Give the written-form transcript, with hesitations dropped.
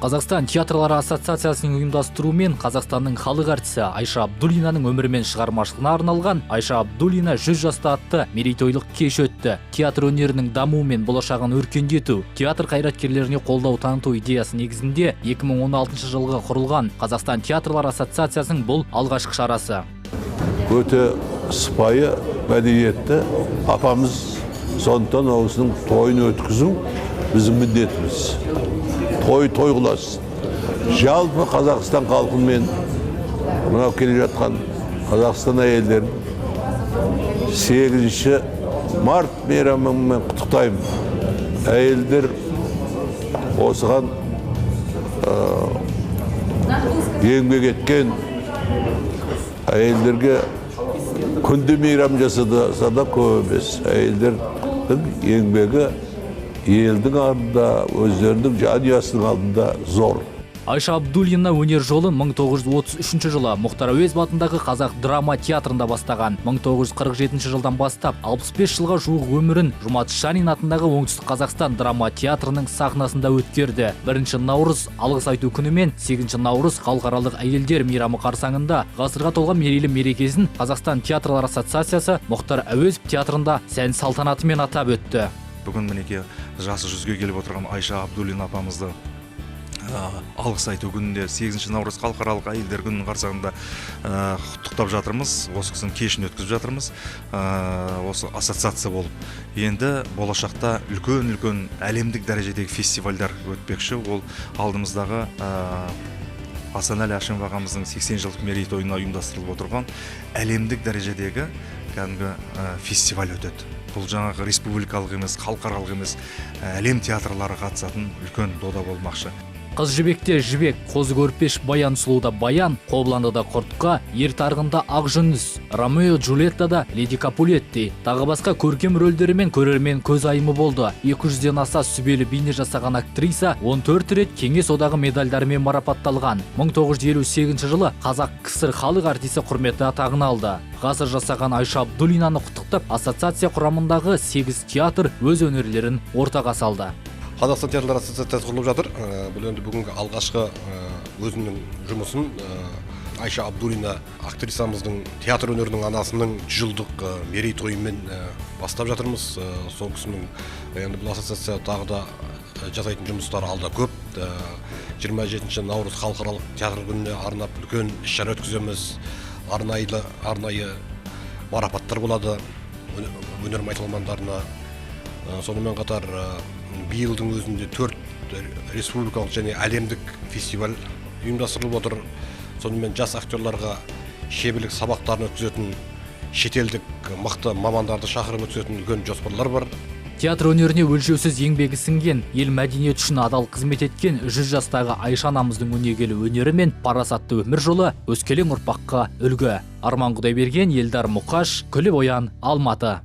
Қазақстан театрлары ассоциациясының ұйымдастыруымен Қазақстанның халық әртісі Айша Абдуллинаның өмірі мен шығармашылығына арналған Айша Абдуллина 100 жаста атты мерейтойлық кеш өтті. Театр өнерінің дамуы мен болашағын өркендету, театр қайраткерлеріне қолдау таныту идеясы негізінде 2016 жылғы құрылған Қазақстан театрлары ассоциациясының бұл алғашқы шарасы. Өте сыпайы, мәдениетті апамыз, сондықтан осының тойын өткізу біздің міндетіміз. Той қыласыз. Жалпы Қазақстан халқымен мынау келе жатқан Қазақстан әйелдерін 8 март мейрамымен құттықтаймын. Әйелдер осыған еңбек еткен, әйелдерге күнде мейрам жасаса да көп емес. Әйелдердің еңбегі елдің алдында, өздерінің жанұясының алдында зор. Айша Абдуллина өнер жолын 1933 жылы Мұхтар Әуезов атындағы Қазақ драма театрында бастаған. 1947 жылдан бастап 65 жылға жуық өмірін Жұмат Шанин атындағы Оңтүстік Қазақстан драма театрының сахнасында өткерді. 1 наурыз алғыс айту күні мен 8 наурыз халықаралық әйелдер мейрамы қарсаңында ғасырға толған мерейлі мерекесін Қазақстан театрлары ассоциациясы Мұхтар Әуезов театрында сән салтанатымен атап өтті. Бүгін мінеке жасы 100-ге келіп отырған Айша Абдуллина апамызды алғыс айту күнінде 8 наурыз халықаралық әйелдер күнінің қарсаңында құттықтап жатырмыз. Осы кісінің кешін өткізіп жатырмыз. Осы ассоциация болып. Енді болашақта үлкен әлемдік дәрежедегі фестивальдар өтпекші. Ол алдымыздағы Асанәлі Әшімов ағамыздың 80 жылдық мерейтойына ұйымдастырылып отырған әлемдік дәрежедегі фестиваль өтеді. Бұл жаңағы республикалық емес, халықаралық емес, әлем театрлары қатысатын үлкен дода болмақшы. Қыз жібекте жібек, қозы көрпеш баян сұлуда баян, қобландыда құртқа, ер тарғында ақ жүніс, Ромео Джульеттада Леди Капулетти, тағы басқа көркем рөлдерімен көрермен көз айымы болды. 200-ден аса сүбелі бейне жасаған актриса 14 рет Кеңес одағы медальдарымен марапатталған. 1958 жылы Қазақ КСР халық артисі құрметті атағын алды. Ғасыр жасаған Айша Абдуллинаны құттықтап, ассоциация құрамындағы 8 театр өз өнерлерін ортаға салды. Қазақстан театрлары ассоциациясы құрылып жатыр. Бұл енді бүгінгі алғашқы өзінің жұмысын Айша Абдуллина актрисамыздың театр өнерінің анасының 100 жылдық мерейтойымен бастап жатырмыз. Сол кісінің енді бұл ассоциация тағы да жасайтын жұмыстары алда көп. 27 наурыз халықаралық театр күніне арнап үлкен іс-шара өткіземіз. Арнайы марапаттар болады өнер майталмандарына. Сонымен қатар биылдың өзінде 4 республикалық және әлемдік фестиваль ұйымдастырылып отыр. Сонымен жас актерларға шеберлік сабақтарын өткізетін, шетелдік мықты мамандарды шақырып өткізетін үлкен жоспарлар бар. Театр өнеріне өлшеусіз еңбегі сіңген, ел мәдениет үшін адал қызмет еткен 100 жастағы Айша анамыздың өнегелі өнері мен парасатты өмір жолы өскелең ұрпаққа үлгі. Арман Құдайберген, Елдар Мұқаш, Күліп Оян, Алматы.